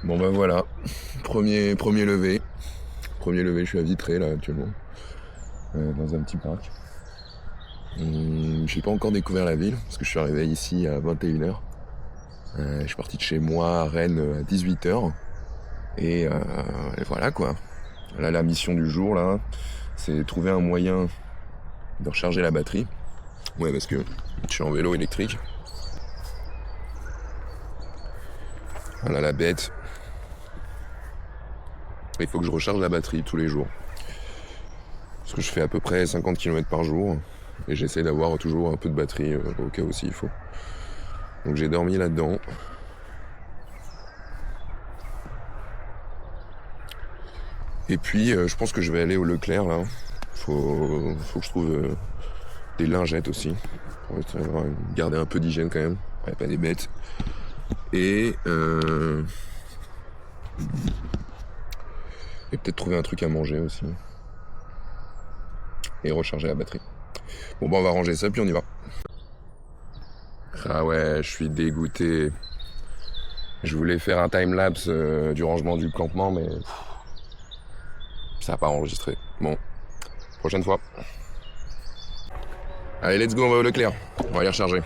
Bon ben voilà, premier lever. Premier lever, je suis à Vitré là actuellement, dans un petit parc. J'ai pas encore découvert la ville, parce que je suis arrivé ici à 21h. Je suis parti de chez moi à Rennes à 18h. Et voilà quoi. Là la mission du jour là, c'est trouver un moyen de recharger la batterie. Ouais parce que je suis en vélo électrique. Voilà la bête. Il faut que je recharge la batterie tous les jours. Parce que je fais à peu près 50 km par jour. Et j'essaie d'avoir toujours un peu de batterie au cas où s'il faut. Donc j'ai dormi là-dedans. Et puis je pense que je vais aller au Leclerc là. Faut que je trouve des lingettes aussi. Pour garder un peu d'hygiène quand même. Ouais, pas des bêtes. Et peut-être trouver un truc à manger aussi. Et recharger la batterie. Bon bah on va ranger ça puis on y va. Ah ouais, je suis dégoûté. Je voulais faire un timelapse du rangement du campement mais ça n'a pas enregistré. Bon, prochaine fois. Allez, let's go, on va au Leclerc. On va aller recharger.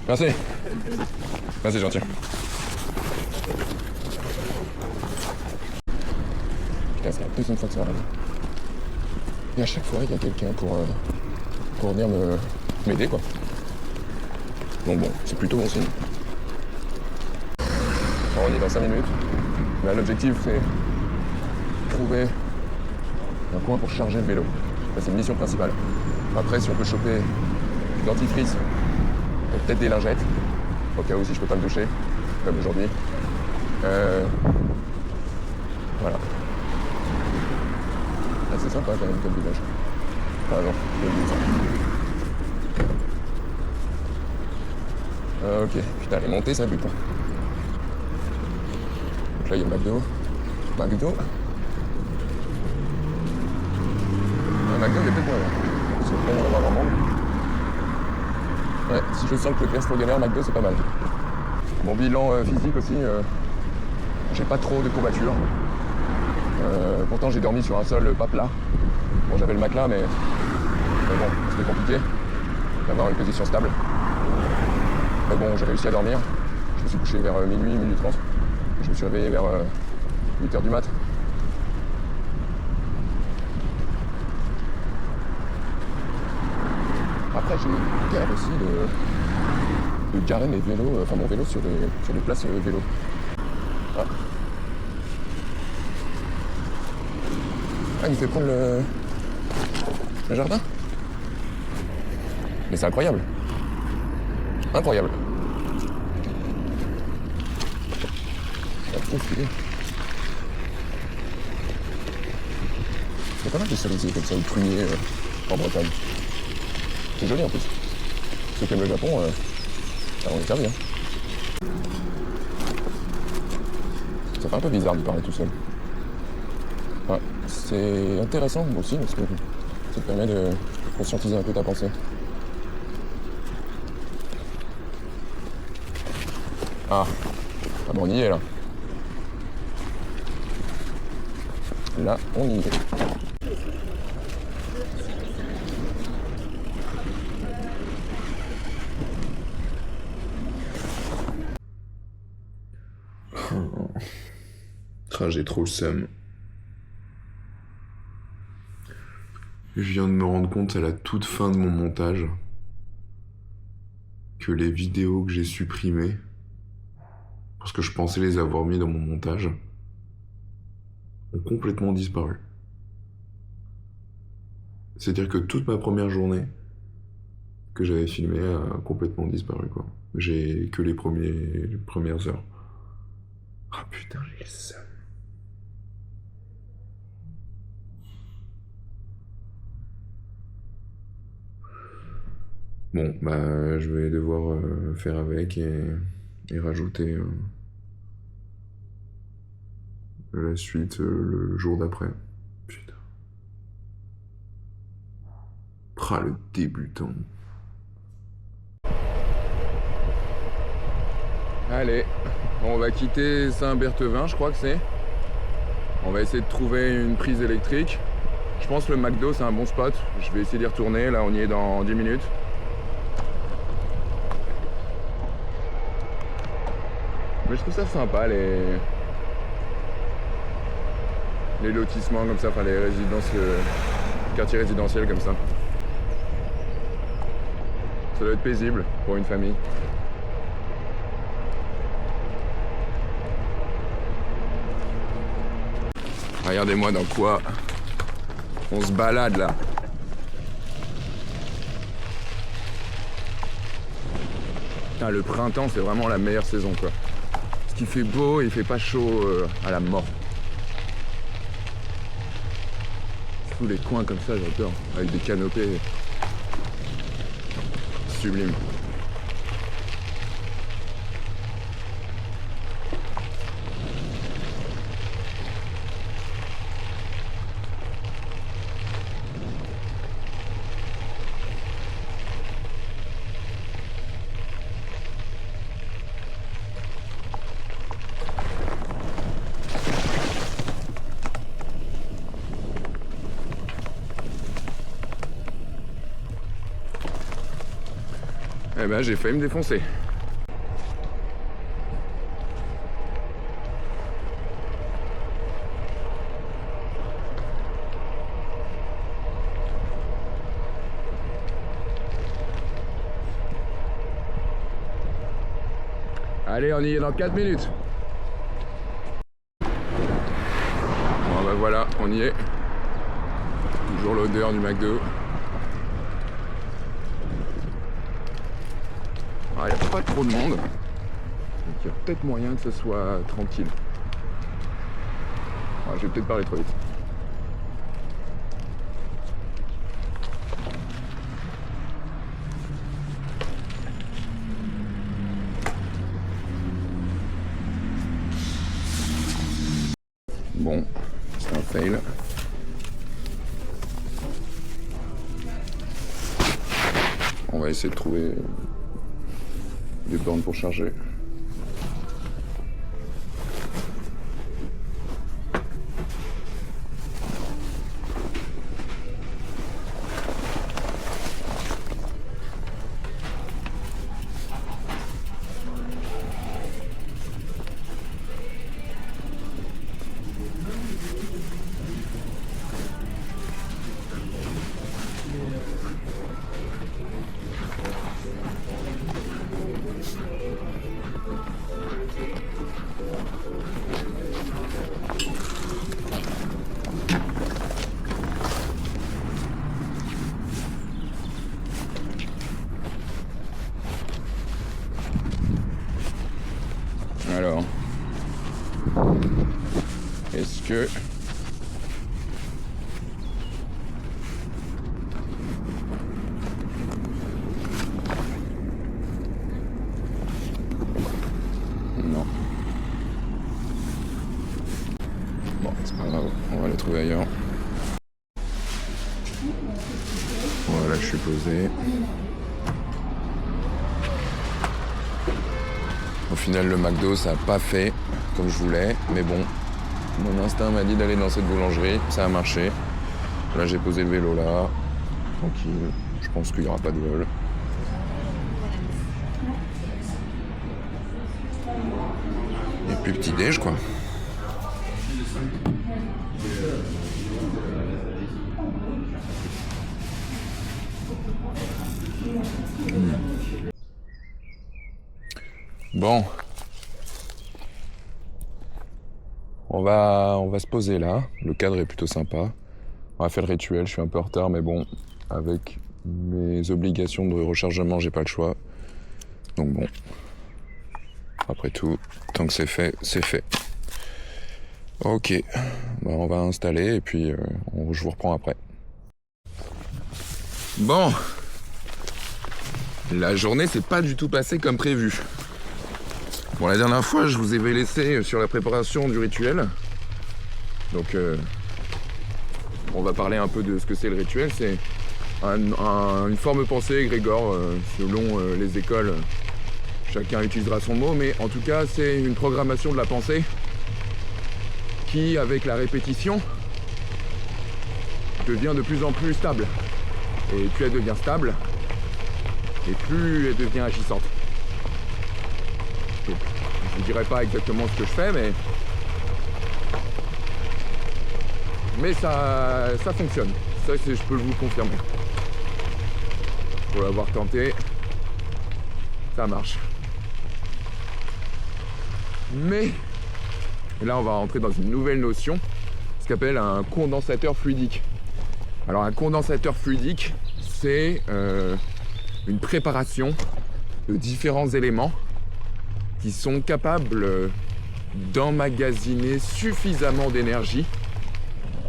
Merci. Merci, gentil. Putain, c'est la deuxième fois que ça arrive. Et à chaque fois, il y a quelqu'un pour venir m'aider, quoi. Donc bon, c'est plutôt bon signe. Alors, on y est dans 5 minutes. Là, l'objectif, c'est trouver un coin pour charger le vélo. Ça, c'est une mission principale. Après, si on peut choper du dentifrice et peut-être des lingettes, au cas où si je peux pas me doucher, comme aujourd'hui. Voilà. Ah, c'est sympa quand même comme village. Ah non, je dis ça. Ok, putain, elle est montée ça, putain. Donc là, il y a McDo. McDo, il y a peut-être moyen. Parce que là, il y en a vraiment. Ouais, si je sens que le Leclerc pour gagner McDo, c'est pas mal. Mon bilan physique aussi, j'ai pas trop de courbatures. Pourtant, j'ai dormi sur un sol pas plat. Bon, j'avais le matelas, mais bon, c'était compliqué d'avoir une position stable. Mais bon, j'ai réussi à dormir. Je me suis couché vers minuit 30. Je me suis réveillé vers 8h du mat'. Après, j'ai eu peur aussi de garer mes vélos, enfin mon vélo sur des places vélo. Ah. Ah, il fait prendre le jardin. Mais c'est incroyable. Incroyable. C'est trop stylé. Il y a pas mal de cerisiers comme ça, ou pruniers en Bretagne. C'est joli en plus. Ceux qui aiment le Japon, on est servi. Hein. Ça fait un peu bizarre de parler tout seul. Ouais, c'est intéressant aussi parce que ça te permet de conscientiser un peu ta pensée. Ah bon, on y est là. Là, on y est. J'ai trop le seum. Je viens de me rendre compte à la toute fin de mon montage que les vidéos que j'ai supprimées, parce que je pensais les avoir mis dans mon montage, ont complètement disparu. C'est-à-dire que toute ma première journée que j'avais filmée a complètement disparu, quoi. J'ai que les premières heures. Ah putain, j'ai le seum. Bon, bah je vais devoir faire avec et rajouter la suite le jour d'après. Putain. Le débutant. Allez, on va quitter Saint-Berthevin, je crois que c'est. On va essayer de trouver une prise électrique. Je pense que le McDo c'est un bon spot. Je vais essayer d'y retourner, là on y est dans 10 minutes. Mais je trouve ça sympa les lotissements comme ça, enfin les résidences, quartiers résidentiels comme ça. Ça doit être paisible pour une famille. Regardez-moi dans quoi on se balade là. Putain, le printemps c'est vraiment la meilleure saison quoi. Parce qu'il fait beau et il fait pas chaud à la mort. Tous les coins comme ça j'adore, avec des canopées. Sublime. Eh ben j'ai failli me défoncer. Allez, on y est dans 4 minutes. Bon ben voilà, on y est. Toujours l'odeur du McDo. Il n'y a pas trop de monde. Donc il y a peut-être moyen que ce soit tranquille. Je vais peut-être parler trop vite. Bon, c'est un fail. On va essayer de trouver des bornes pour charger. Alors, est-ce que non. Bon, c'est pas grave, on va la trouver ailleurs. Voilà, je suis posé. Au final, le McDo, ça n'a pas fait comme je voulais, mais bon, mon instinct m'a dit d'aller dans cette boulangerie, ça a marché. Là, j'ai posé le vélo là, tranquille. Je pense qu'il n'y aura pas de vol. Et puis petit déj, quoi. Bon. On va se poser là. Le cadre est plutôt sympa. On va faire le rituel. Je suis un peu en retard, mais bon, avec mes obligations de rechargement, j'ai pas le choix. Donc bon. Après tout, tant que c'est fait, c'est fait. Ok. On va installer et puis je vous reprends après. Bon. La journée s'est pas du tout passée comme prévu. Bon, la dernière fois, je vous avais laissé sur la préparation du rituel. Donc, on va parler un peu de ce que c'est le rituel. C'est une forme pensée égrégore, selon les écoles. Chacun utilisera son mot, mais en tout cas, c'est une programmation de la pensée qui, avec la répétition, devient de plus en plus stable. Et plus elle devient stable, et plus elle devient agissante. Donc, je vous dirai pas exactement ce que je fais, mais ça fonctionne. Ça, je peux vous confirmer. Pour l'avoir tenté, ça marche. Mais là, on va rentrer dans une nouvelle notion, ce qu'on appelle un condensateur fluidique. Alors, un condensateur fluidique, c'est une préparation de différents éléments qui sont capables d'emmagasiner suffisamment d'énergie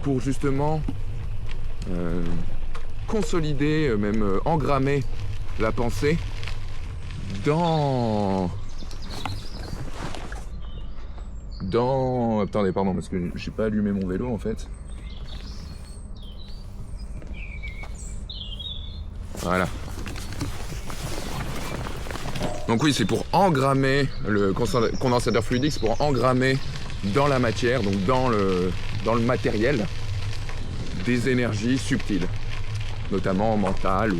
pour justement consolider, même engrammer la pensée dans... Attendez, pardon, parce que j'ai pas allumé mon vélo en fait. Voilà. Donc oui, c'est pour engrammer, le condensateur fluidique, c'est pour engrammer dans la matière, donc dans le matériel, des énergies subtiles, notamment mentales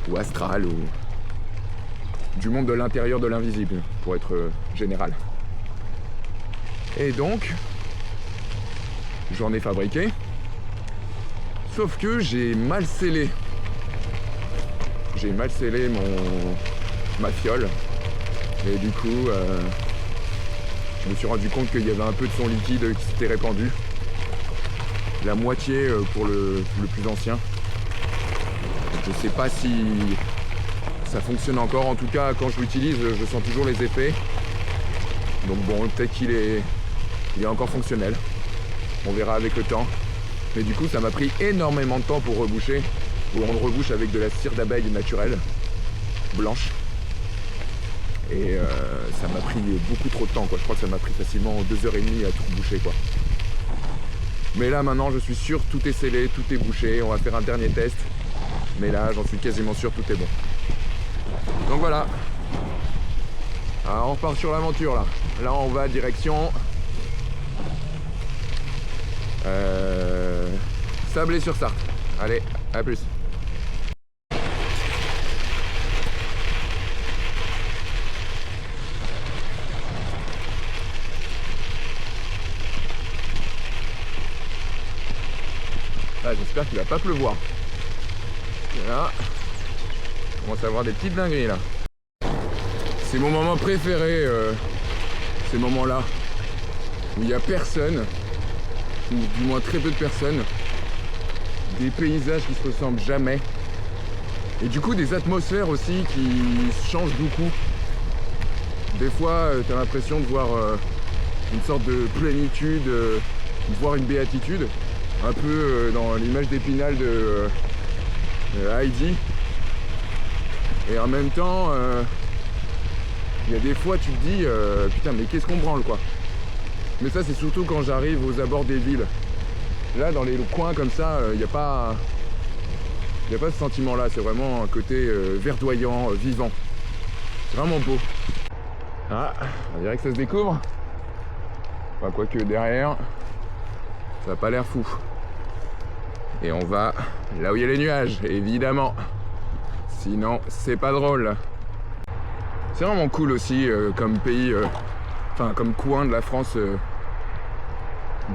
ou astrales, ou du monde de l'intérieur de l'invisible, pour être général. Et donc, j'en ai fabriqué, sauf que j'ai mal scellé. J'ai mal scellé ma fiole, et du coup, je me suis rendu compte qu'il y avait un peu de son liquide qui s'était répandu. La moitié pour le plus ancien. Je sais pas si ça fonctionne encore. En tout cas, quand je l'utilise, je sens toujours les effets. Donc bon, peut-être qu'il est encore fonctionnel. On verra avec le temps. Mais du coup, ça m'a pris énormément de temps pour reboucher. On le rebouche avec de la cire d'abeille naturelle, blanche. Et ça m'a pris beaucoup trop de temps, quoi. Je crois que ça m'a pris facilement 2h30 à tout reboucher, quoi. Mais là, maintenant, je suis sûr, tout est scellé, tout est bouché. On va faire un dernier test. Mais là, j'en suis quasiment sûr, tout est bon. Donc voilà. Alors, on repart sur l'aventure, là. Là, on va direction... Sablé-sur-Sarthe. Allez, à plus. Ah, j'espère qu'il va pas pleuvoir. Et là, on commence à avoir des petites dingueries là. C'est mon moment préféré, ces moments-là, où il n'y a personne, ou du moins très peu de personnes, des paysages qui se ressemblent jamais, et du coup des atmosphères aussi qui changent beaucoup. Des fois, tu as l'impression de voir une sorte de plénitude, de voir une béatitude, un peu dans l'image d'Épinal de Heidi. Et en même temps, il y a des fois tu te dis putain, mais qu'est-ce qu'on branle, quoi. Mais ça, c'est surtout quand j'arrive aux abords des villes. Là, dans les coins comme ça, il n'y a pas ce sentiment-là. C'est vraiment un côté verdoyant, vivant. C'est vraiment beau. Ah, on dirait que ça se découvre. Enfin, quoique derrière, ça n'a pas l'air fou. Et on va là où il y a les nuages, évidemment. Sinon, c'est pas drôle. C'est vraiment cool aussi comme pays, enfin comme coin de la France,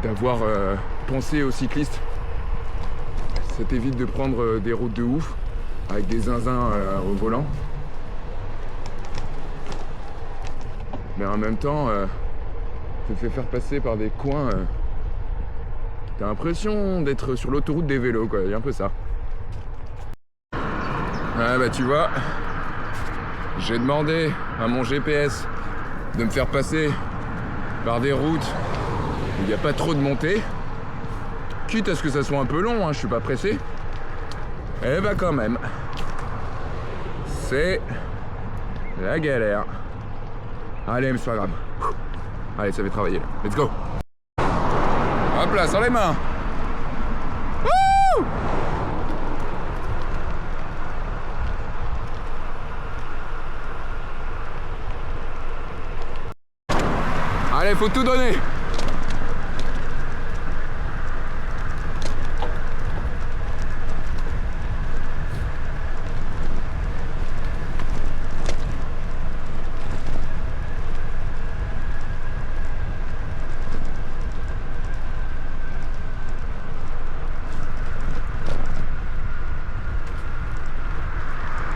d'avoir pensé aux cyclistes. Ça t'évite de prendre des routes de ouf avec des zinzins au volant. Mais en même temps, ça te fait faire passer par des coins. T'as l'impression d'être sur l'autoroute des vélos, quoi. Il y a un peu ça. Ah bah tu vois, j'ai demandé à mon GPS de me faire passer par des routes où il n'y a pas trop de montée, quitte à ce que ça soit un peu long, hein, je suis pas pressé. Eh bah quand même, C'est la galère. Allez, mais c'est pas grave. Allez, ça va travailler là. Let's go. Hop là, sur les mains. Wouh! Allez, faut tout donner.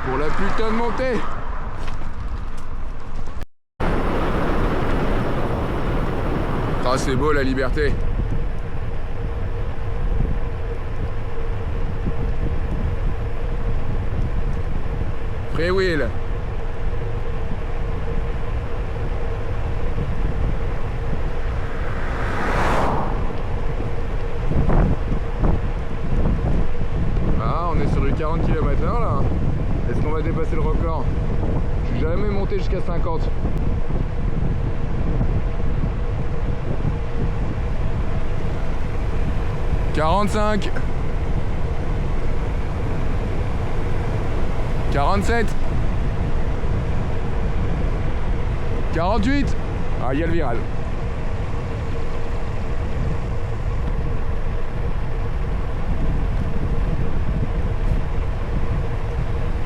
Pour la putain de montée. Ah, c'est beau la liberté. Free wheel. Ah, on est sur du 40 km/h là. Est-ce qu'on va dépasser le record? Je suis jamais monté jusqu'à 50. « 45 » 47 » 48 » Ah, il y a le virage.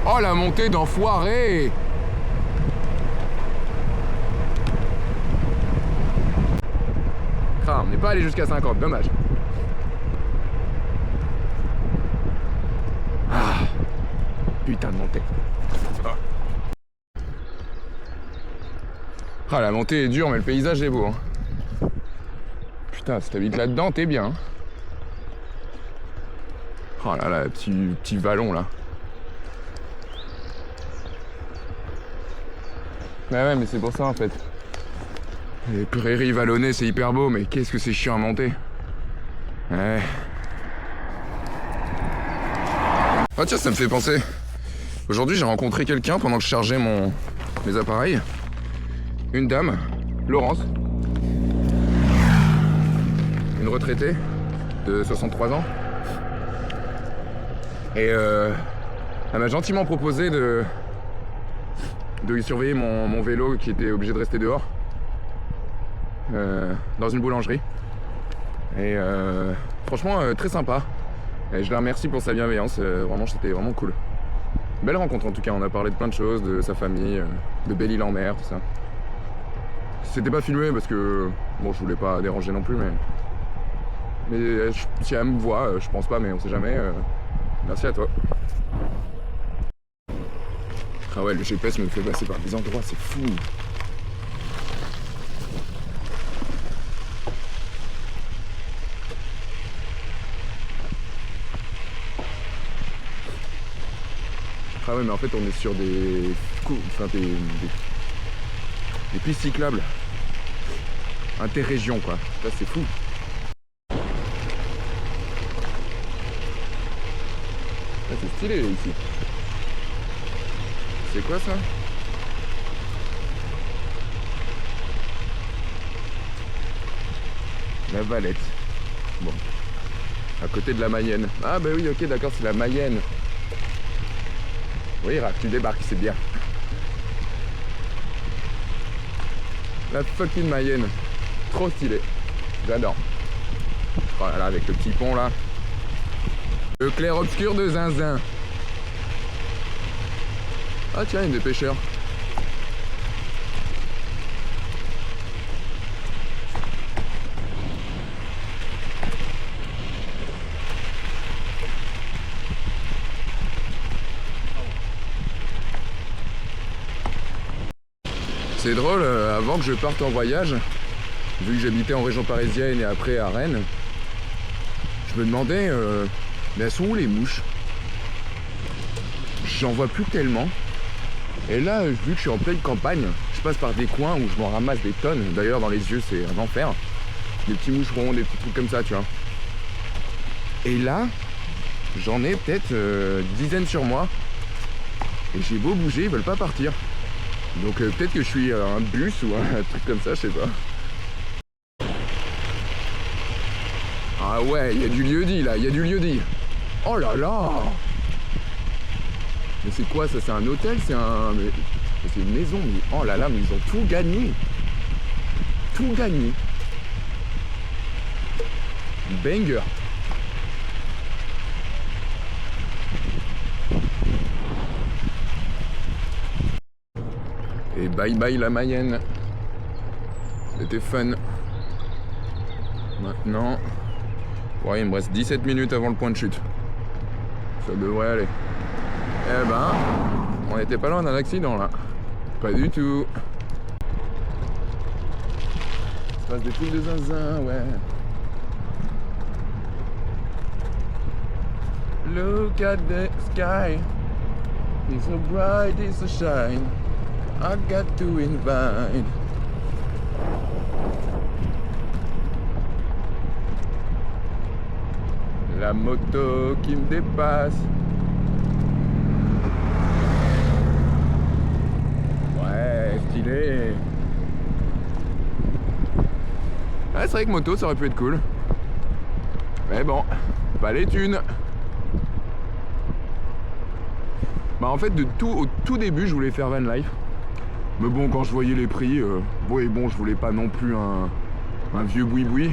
Oh, la montée d'enfoiré! Ah, on n'est pas allé jusqu'à 50, dommage. Ah, putain de montée. Ah, la montée est dure, mais le paysage est beau. Hein. Putain, si t'habites là-dedans, t'es bien. Oh là là, petit vallon là. Bah ouais, mais c'est pour ça en fait. Les prairies vallonnées, c'est hyper beau, mais qu'est-ce que c'est chiant à monter. Ouais. Ah tiens, ça me fait penser. Aujourd'hui, j'ai rencontré quelqu'un pendant que je chargeais mes appareils. Une dame, Laurence. Une retraitée de 63 ans. Et elle m'a gentiment proposé de surveiller mon vélo qui était obligé de rester dehors. Dans une boulangerie. Et franchement, très sympa. Et je la remercie pour sa bienveillance. Vraiment, c'était vraiment cool. Belle rencontre en tout cas. On a parlé de plein de choses, de sa famille, de Belle-Île-en-Mer, tout ça. C'était pas filmé parce que bon, je voulais pas déranger non plus, mais si elle me voit, je pense pas, mais on sait jamais. Merci à toi. Ah ouais, le GPS me fait passer par des endroits, c'est fou. Ah ouais, mais en fait on est sur des pistes cyclables interrégions quoi. Là c'est fou. Là c'est stylé ici. C'est quoi ça? La Valette. Bon. À côté de la Mayenne. Ah bah oui, ok, d'accord, c'est la Mayenne. Oui, Raph, tu débarques, c'est bien. La fucking Mayenne. Trop stylé. J'adore. Voilà, avec le petit pont là. Le clair-obscur de Zinzin. Ah tiens, il y a des pêcheurs. C'est drôle, avant que je parte en voyage, vu que j'habitais en région parisienne et après à Rennes, je me demandais, mais elles sont où les mouches? J'en vois plus tellement. Et là, vu que je suis en pleine campagne, je passe par des coins où je m'en ramasse des tonnes. D'ailleurs, dans les yeux, c'est un enfer. Des petits moucherons, des petits trucs comme ça, tu vois. Et là, j'en ai peut-être dizaines sur moi. Et j'ai beau bouger, ils veulent pas partir. Donc peut-être que je suis un bus ou un truc comme ça, je sais pas. Ah ouais, il y a du lieu-dit là, il y a du lieu-dit. Oh là là! Mais c'est quoi ça? C'est un hôtel? C'est une maison. Mais... Oh là là, mais ils ont tout gagné. Tout gagné. Banger. Et bye bye la Mayenne. C'était fun. Maintenant... Ouais, il me reste 17 minutes avant le point de chute. Ça devrait aller. Eh ben, on n'était pas loin d'un accident là. Pas du tout. Il se passe des trucs de zinzin, ouais. Look at the sky. It's so bright, it's so shine. I got to invite. La moto qui me dépasse. Ouais, stylé. Ah, c'est vrai que moto ça aurait pu être cool. Mais bon, pas les thunes. Bah en fait au tout début je voulais faire van life. Mais bon quand je voyais les prix, bon je voulais pas non plus un vieux boui-boui.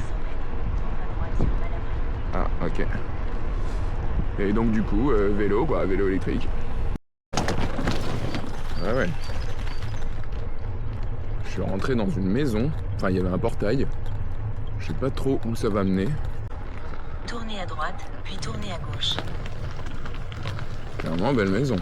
Ah ok. Et donc du coup vélo quoi, vélo électrique. Ah ouais. Je suis rentré dans une maison, enfin il y avait un portail. Je sais pas trop où ça va mener. Tournez à droite, puis tournez à gauche. Clairement, belle maison.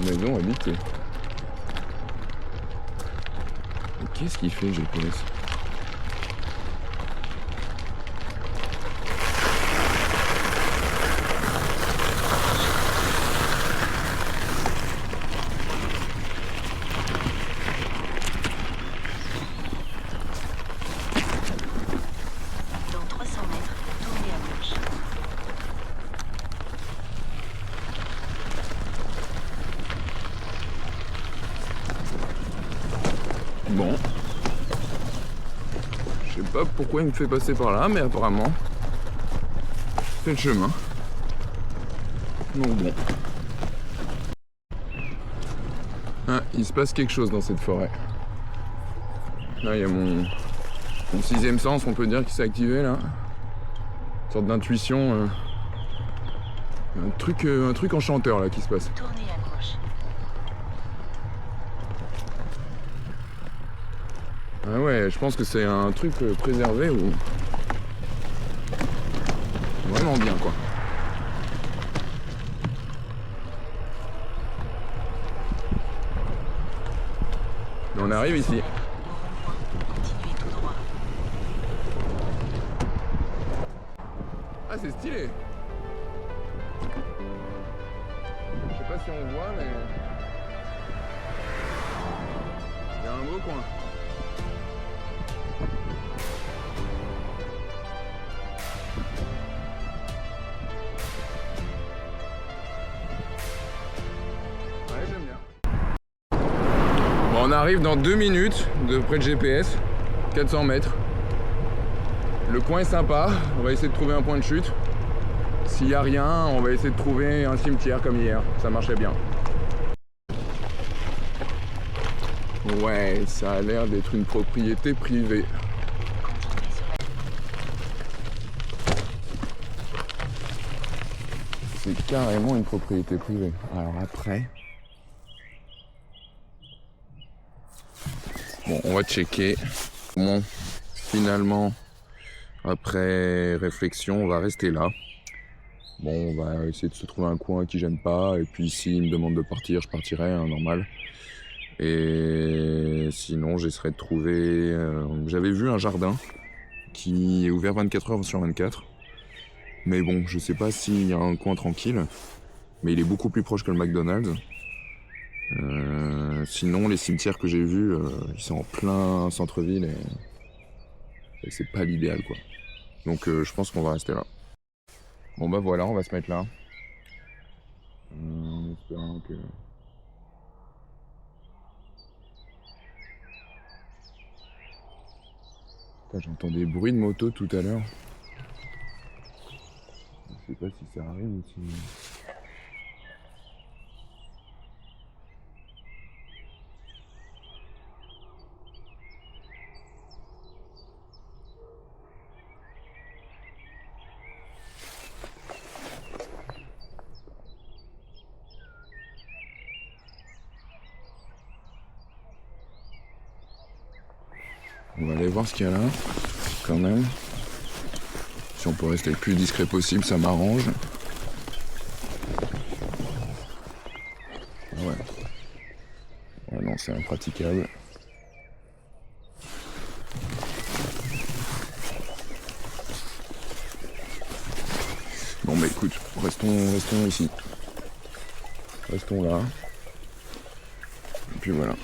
Maison habitée. Qu'est-ce qu'il fait, GPS? Dans 300 mètres, tournez à gauche. Bon. Je sais pas pourquoi il me fait passer par là, mais apparemment, c'est le chemin. Donc bon. Ah, il se passe quelque chose dans cette forêt. Là, il y a mon sixième sens, on peut dire, qui s'est activé là. Une sorte d'intuition. Un truc enchanteur là qui se passe. Tournez à gauche. Ah ouais, je pense que c'est un truc préservé ou... Vraiment bien quoi. Et on arrive ici. Au rond-point, continuez tout droit. Ah c'est stylé. Je sais pas si on voit mais... Il y a un beau coin. Ouais, j'aime bien. Bon, on arrive dans 2 minutes de près de GPS, 400 mètres. Le coin est sympa, on va essayer de trouver un point de chute. S'il n'y a rien, on va essayer de trouver un cimetière comme hier, ça marchait bien. Ouais, ça a l'air d'être une propriété privée. Continuez sur la... C'est carrément une propriété privée. Alors après... Bon, on va checker. Bon, finalement, après réflexion, on va rester là. Bon, on va essayer de se trouver un coin qui gêne pas. Et puis s'il me demande de partir, je partirai, hein, normal. Et sinon, j'essaierai de trouver... J'avais vu un jardin qui est ouvert 24 heures sur 24. Mais bon, je sais pas s'il y a un coin tranquille. Mais il est beaucoup plus proche que le McDonald's. Sinon, les cimetières que j'ai vus, ils sont en plein centre-ville et c'est pas l'idéal, quoi. Donc je pense qu'on va rester là. Bon bah voilà, on va se mettre là. En espérant que... J'entends des bruits de moto tout à l'heure. Je sais pas si ça arrive ou si... On va aller voir ce qu'il y a là, quand même. Si on peut rester le plus discret possible, ça m'arrange. Ouais. Ouais, non, c'est impraticable. Bon bah écoute, restons ici. Restons là. Et puis voilà.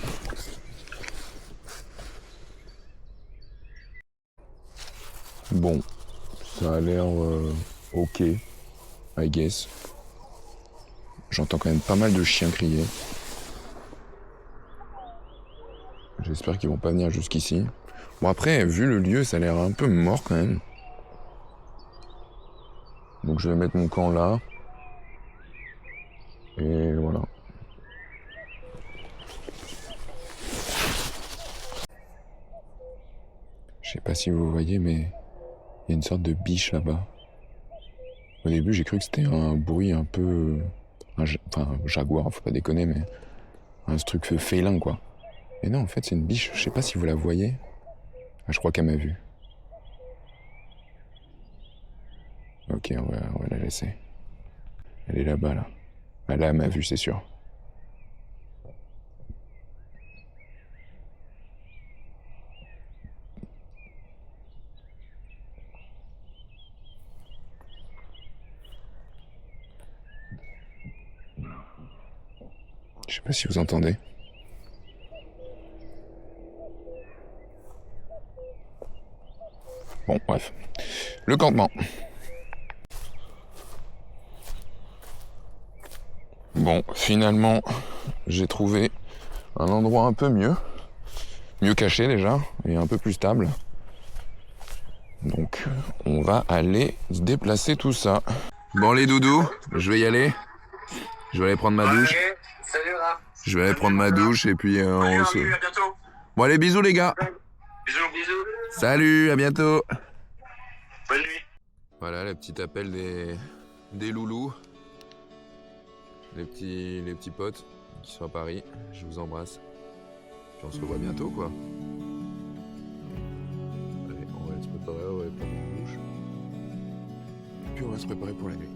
Bon, ça a l'air ok, I guess. J'entends quand même pas mal de chiens crier. J'espère qu'ils vont pas venir jusqu'ici. Bon après, vu le lieu, ça a l'air un peu mort quand même. Donc je vais mettre mon camp là. Et voilà. Je sais pas si vous voyez, mais il y a une sorte de biche là-bas. Au début, j'ai cru que c'était un bruit un peu... Enfin, jaguar, faut pas déconner, mais... Un truc félin, quoi. Et non, en fait, c'est une biche. Je sais pas si vous la voyez. Ah, je crois qu'elle m'a vu. Ok, on va la laisser. Elle est là-bas, là. Ah, là, elle m'a vu, c'est sûr. Je sais pas si vous entendez. Bon, bref. Le campement. Bon, finalement, j'ai trouvé un endroit un peu mieux. Mieux caché déjà, et un peu plus stable. Donc, on va aller se déplacer tout ça. Bon les doudous, je vais y aller. Je vais aller prendre ma douche. Salut Raph. Je vais aller prendre ma douche et puis on se... À bientôt. Bon allez, bisous les gars. Bisous. Salut, à bientôt. Bonne nuit. Voilà le petit appel des loulous. Les petits potes qui sont à Paris. Je vous embrasse. Puis on se revoit bientôt quoi. Allez, on va se préparer, on va aller prendre une douche. Puis on va se préparer pour la nuit.